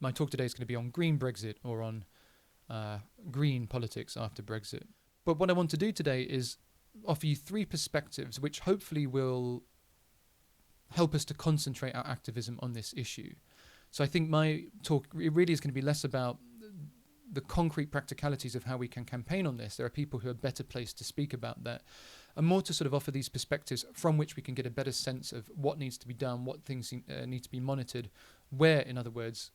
my talk today is going to be on green Brexit, or on green politics after Brexit. But what I want to do today is offer you three perspectives which hopefully will help us to concentrate our activism on this issue. So I think my talk really is going to be less about the concrete practicalities of how we can campaign on this. There are people who are better placed to speak about that, and more to sort of offer these perspectives from which we can get a better sense of what needs to be done, what things need to be monitored, where, in other words,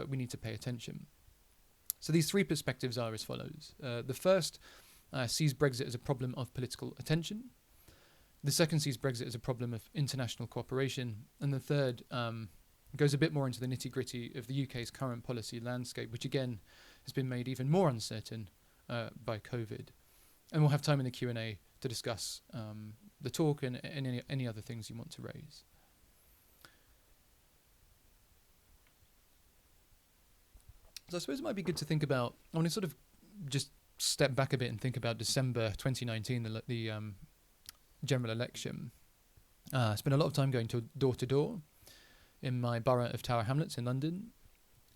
we need to pay attention. So these three perspectives are as follows. The first sees Brexit as a problem of political attention. The second sees Brexit as a problem of international cooperation. And the third goes a bit more into the nitty-gritty of the UK's current policy landscape, which again has been made even more uncertain by COVID. And we'll have time in the Q&A to discuss the talk and any other things you want to raise. So I suppose it might be good to think about, I want to sort of just step back a bit and think about December 2019, the general election. I spent a lot of time going door to door in my borough of Tower Hamlets in London,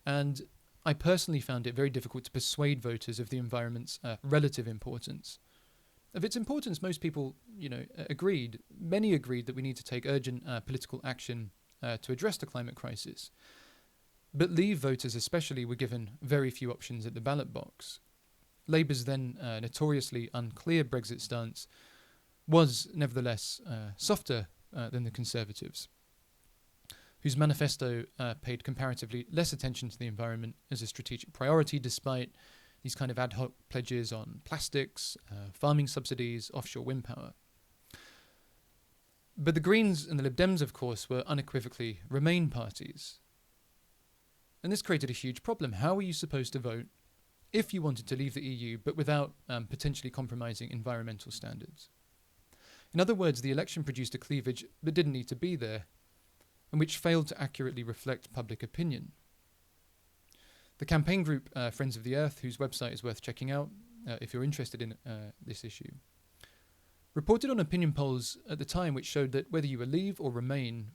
and I personally found it very difficult to persuade voters of the environment's relative importance. Of its importance, most people, agreed. Many agreed that we need to take urgent political action to address the climate crisis. But Leave voters especially were given very few options at the ballot box. Labour's then notoriously unclear Brexit stance was nevertheless softer than the Conservatives, whose manifesto paid comparatively less attention to the environment as a strategic priority, despite these kind of ad hoc pledges on plastics, farming subsidies, offshore wind power. But the Greens and the Lib Dems, of course, were unequivocally Remain parties. And this created a huge problem. How were you supposed to vote if you wanted to leave the EU, but without potentially compromising environmental standards? In other words, the election produced a cleavage that didn't need to be there, and which failed to accurately reflect public opinion. The campaign group Friends of the Earth, whose website is worth checking out if you're interested in this issue, reported on opinion polls at the time which showed that whether you were Leave or Remain,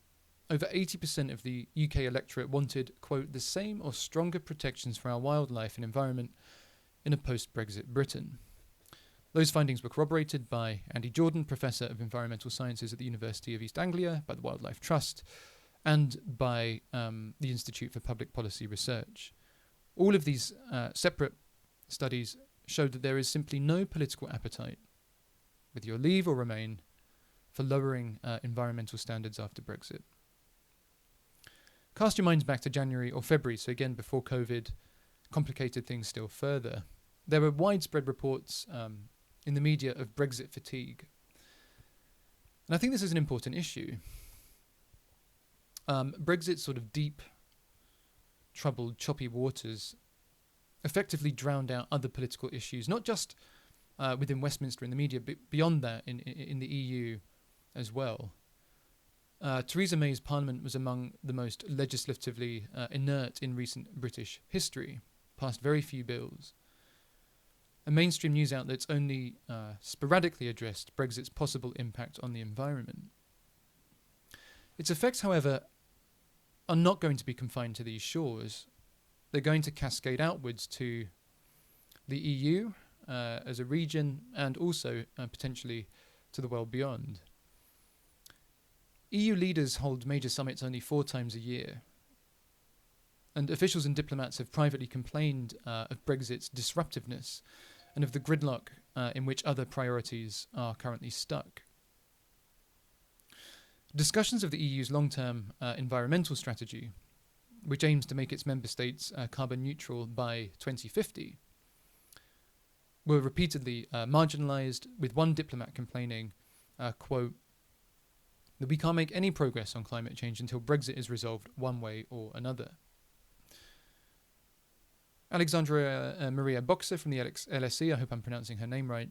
over 80% of the UK electorate wanted, quote, the same or stronger protections for our wildlife and environment in a post-Brexit Britain. Those findings were corroborated by Andy Jordan, Professor of Environmental Sciences at the University of East Anglia, by the Wildlife Trust, and by the Institute for Public Policy Research. All of these separate studies showed that there is simply no political appetite, whether you Leave or Remain, for lowering environmental standards after Brexit. Cast your minds back to January or February, so again before COVID complicated things still further. There were widespread reports in the media of Brexit fatigue. And I think this is an important issue. Brexit's sort of deep, troubled, choppy waters effectively drowned out other political issues, not just within Westminster in the media, but beyond that in the EU as well. Theresa May's parliament was among the most legislatively inert in recent British history, passed very few bills. And mainstream news outlets only sporadically addressed Brexit's possible impact on the environment. Its effects, however, are not going to be confined to these shores. They're going to cascade outwards to the EU as a region, and also potentially to the world beyond. EU leaders hold major summits only 4 times a year, and officials and diplomats have privately complained of Brexit's disruptiveness and of the gridlock in which other priorities are currently stuck. Discussions of the EU's long-term environmental strategy, which aims to make its member states carbon neutral by 2050, were repeatedly marginalised, with one diplomat complaining, quote, that we can't make any progress on climate change until Brexit is resolved one way or another. Alexandra Maria Boxer from the LSE, I hope I'm pronouncing her name right,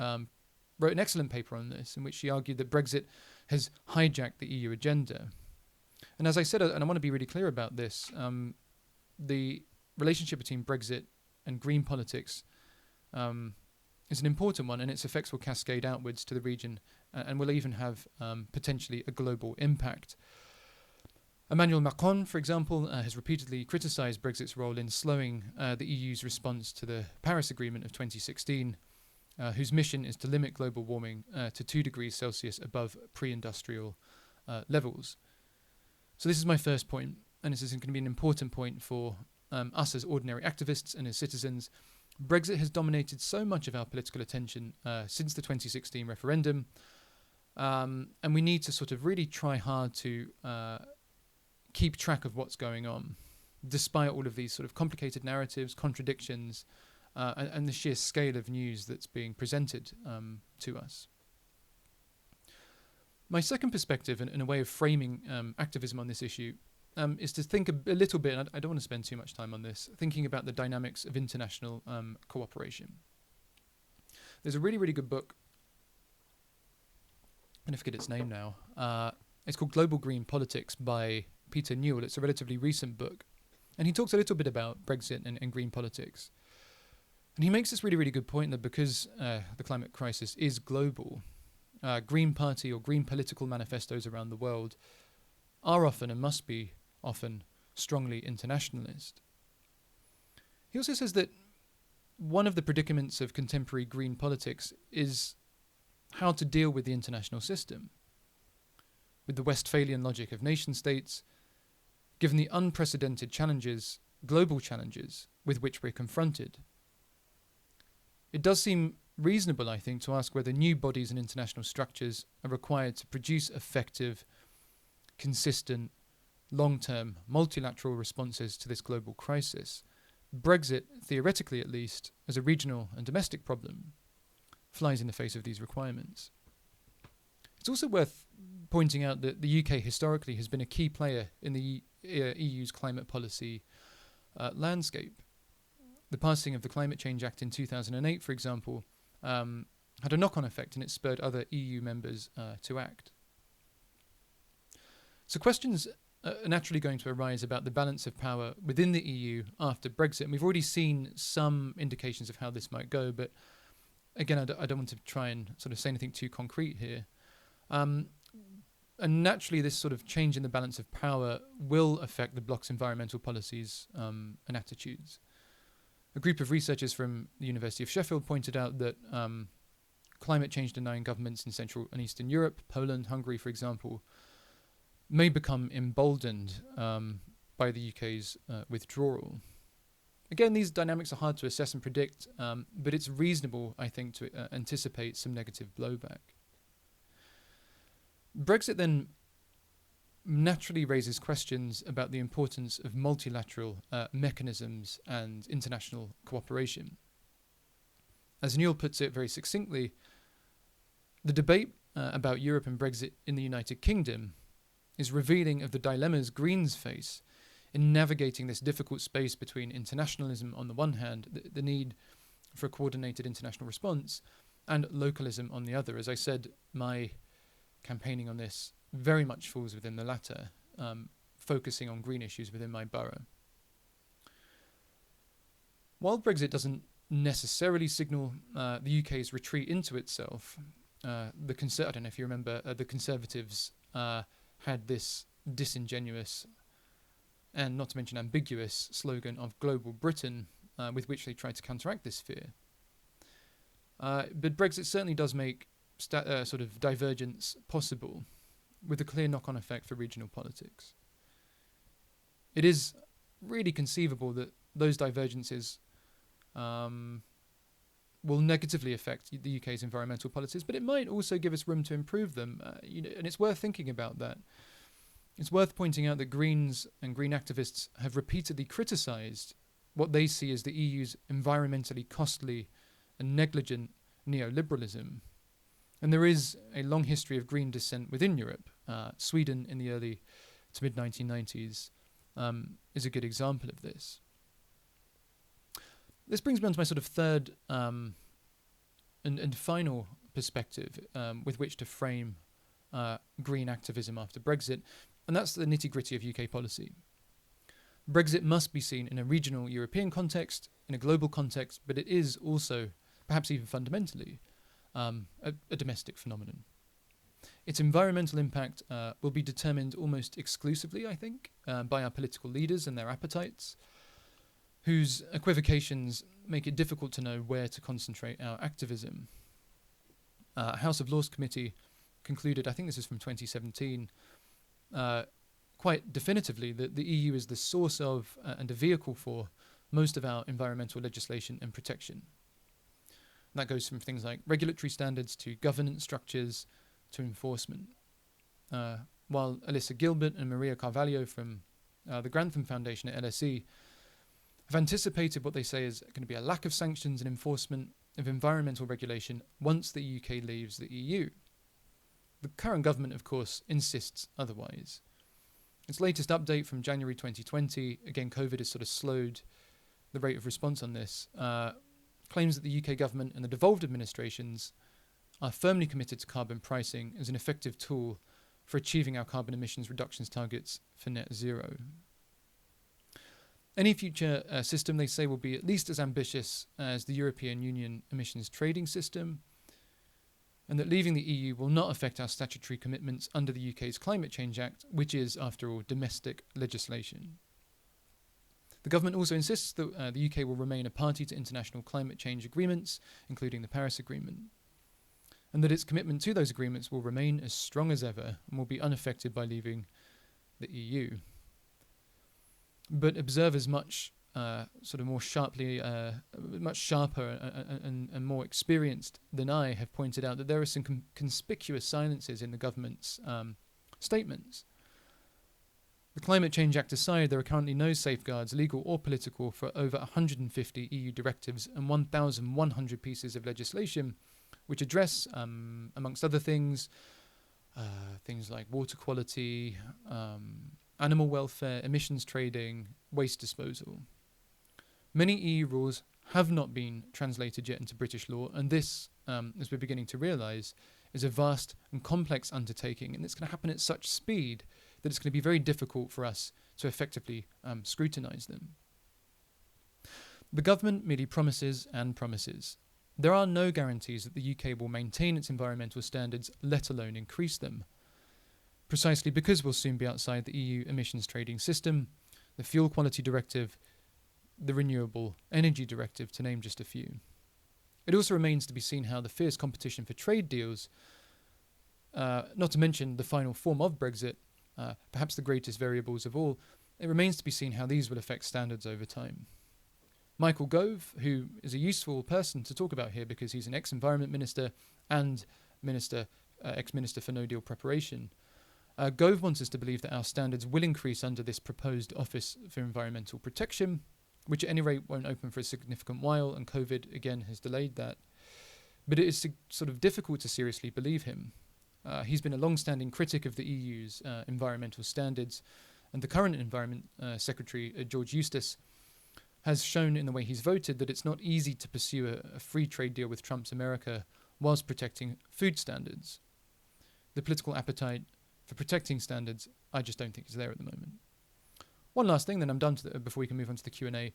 wrote an excellent paper on this in which she argued that Brexit has hijacked the EU agenda. And as I said, and I want to be really clear about this, the relationship between Brexit and green politics is an important one, and its effects will cascade outwards to the region and will even have potentially a global impact. Emmanuel Macron, for example, has repeatedly criticised Brexit's role in slowing the EU's response to the Paris Agreement of 2016, whose mission is to limit global warming to 2 degrees Celsius above pre-industrial levels. So this is my first point, and this is going to be an important point for us as ordinary activists and as citizens. Brexit has dominated so much of our political attention since the 2016 referendum, and we need to sort of really try hard to keep track of what's going on, despite all of these sort of complicated narratives, contradictions, and the sheer scale of news that's being presented to us. My second perspective, and a way of framing activism on this issue, is to think a little bit, and I don't want to spend too much time on this, thinking about the dynamics of international cooperation. There's a really, really good book, I'm going to forget its name now. It's called Global Green Politics by Peter Newell. It's a relatively recent book. And he talks a little bit about Brexit and green politics. And he makes this really, really good point that because the climate crisis is global, Green Party or green political manifestos around the world are often and must be often strongly internationalist. He also says that one of the predicaments of contemporary green politics is how to deal with the international system, with the Westphalian logic of nation states, given the unprecedented challenges, global challenges, with which we're confronted. It does seem reasonable, I think, to ask whether new bodies and international structures are required to produce effective, consistent, long-term, multilateral responses to this global crisis. Brexit, theoretically at least, as a regional and domestic problem, flies in the face of these requirements. It's also worth pointing out that the UK historically has been a key player in the EU's climate policy landscape. The passing of the Climate Change Act in 2008, for example, had a knock-on effect, and it spurred other EU members to act. So questions are naturally going to arise about the balance of power within the EU after Brexit. And we've already seen some indications of how this might go, but again, I don't want to try and sort of say anything too concrete here. And naturally, this sort of change in the balance of power will affect the bloc's environmental policies and attitudes. A group of researchers from the University of Sheffield pointed out that climate change denying governments in Central and Eastern Europe, Poland, Hungary, for example, may become emboldened by the UK's withdrawal. Again, these dynamics are hard to assess and predict, but it's reasonable, I think, to anticipate some negative blowback. Brexit then naturally raises questions about the importance of multilateral mechanisms and international cooperation. As Newell puts it very succinctly, the debate about Europe and Brexit in the United Kingdom is revealing of the dilemmas Greens face in navigating this difficult space between internationalism on the one hand, the need for a coordinated international response, and localism on the other. As I said, my campaigning on this very much falls within the latter, focusing on green issues within my borough. While Brexit doesn't necessarily signal the UK's retreat into itself, I don't know if you remember, the Conservatives had this disingenuous and not to mention ambiguous slogan of Global Britain, with which they tried to counteract this fear. But Brexit certainly does make sort of divergence possible, with a clear knock-on effect for regional politics. It is really conceivable that those divergences will negatively affect the UK's environmental policies, but it might also give us room to improve them. And it's worth thinking about that. It's worth pointing out that Greens and green activists have repeatedly criticised what they see as the EU's environmentally costly and negligent neoliberalism. And there is a long history of green dissent within Europe. Sweden in the early to mid-1990s is a good example of this. This brings me on to my sort of third and final perspective with which to frame green activism after Brexit, and that's the nitty-gritty of UK policy. Brexit must be seen in a regional European context, in a global context, but it is also, perhaps even fundamentally, a domestic phenomenon. its environmental impact will be determined almost exclusively, I think, by our political leaders and their appetites, whose equivocations make it difficult to know where to concentrate our activism. House of Laws Committee concluded, I think this is from 2017, quite definitively that the EU is the source of and a vehicle for most of our environmental legislation and protection. And that goes from things like regulatory standards to governance structures to enforcement. While Alyssa Gilbert and Maria Carvalho from the Grantham Foundation at LSE have anticipated what they say is going to be a lack of sanctions and enforcement of environmental regulation once the UK leaves the EU. The current government, of course, insists otherwise. Its latest update from January 2020, again, COVID has sort of slowed the rate of response on this, claims that the UK government and the devolved administrations are firmly committed to carbon pricing as an effective tool for achieving our carbon emissions reductions targets for net zero. Any future system, they say, will be at least as ambitious as the European Union emissions trading system, and that leaving the EU will not affect our statutory commitments under the UK's Climate Change Act, which is, after all, domestic legislation. The government also insists that the UK will remain a party to international climate change agreements, including the Paris Agreement, and that its commitment to those agreements will remain as strong as ever and will be unaffected by leaving the EU. But observers much sharper and more experienced than I have pointed out that there are some conspicuous silences in the government's statements. The Climate Change Act aside, there are currently no safeguards, legal or political, for over 150 EU directives and 1,100 pieces of legislation which address, amongst other things, things like water quality, animal welfare, emissions trading, waste disposal. Many EU rules have not been translated yet into British law, and this, as we're beginning to realise, is a vast and complex undertaking, and it's going to happen at such speed that it's going to be very difficult for us to effectively scrutinise them. The government merely promises and promises. There are no guarantees that the UK will maintain its environmental standards, let alone increase them. Precisely because we'll soon be outside the EU emissions trading system, the Fuel Quality Directive, the Renewable Energy Directive, to name just a few. It also remains to be seen how the fierce competition for trade deals, not to mention the final form of Brexit, perhaps the greatest variables of all, it remains to be seen how these will affect standards over time. Michael Gove, who is a useful person to talk about here because he's an ex-environment minister and ex-minister for no deal preparation, Gove wants us to believe that our standards will increase under this proposed Office for Environmental Protection, which at any rate won't open for a significant while, and COVID again has delayed that. But it is sort of difficult to seriously believe him. He's been a long-standing critic of the EU's environmental standards, and the current Environment Secretary, George Eustace, has shown in the way he's voted that it's not easy to pursue a free trade deal with Trump's America whilst protecting food standards. The political appetite for protecting standards, I just don't think is there at the moment. One last thing, then I'm done before we can move on to the Q&A.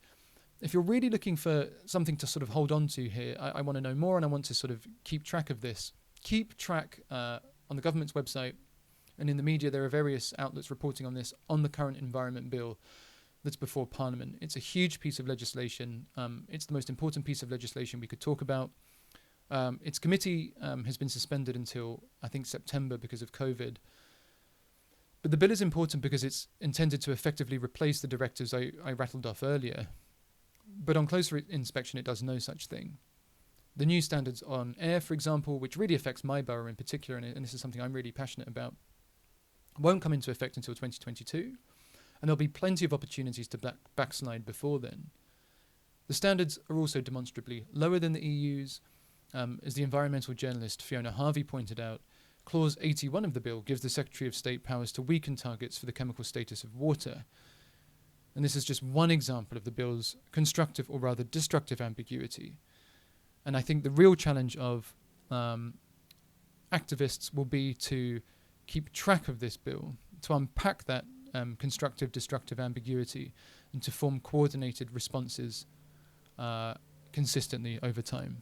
If you're really looking for something to sort of hold on to here, I want to know more and I want to sort of keep track of this. Keep track on the government's website and in the media. There are various outlets reporting on this, on the current Environment Bill that's before Parliament. It's a huge piece of legislation. It's the most important piece of legislation we could talk about. Its committee has been suspended until, I think, September because of COVID. But the bill is important because it's intended to effectively replace the directives I rattled off earlier. But on closer inspection, it does no such thing. The new standards on air, for example, which really affects my borough in particular, and this is something I'm really passionate about, won't come into effect until 2022, and there'll be plenty of opportunities to backslide before then. The standards are also demonstrably lower than the EU's. As the environmental journalist Fiona Harvey pointed out, Clause 81 of the bill gives the Secretary of State powers to weaken targets for the chemical status of water. And this is just one example of the bill's constructive or rather destructive ambiguity. And I think the real challenge of activists will be to keep track of this bill, to unpack that constructive, destructive ambiguity, and to form coordinated responses consistently over time.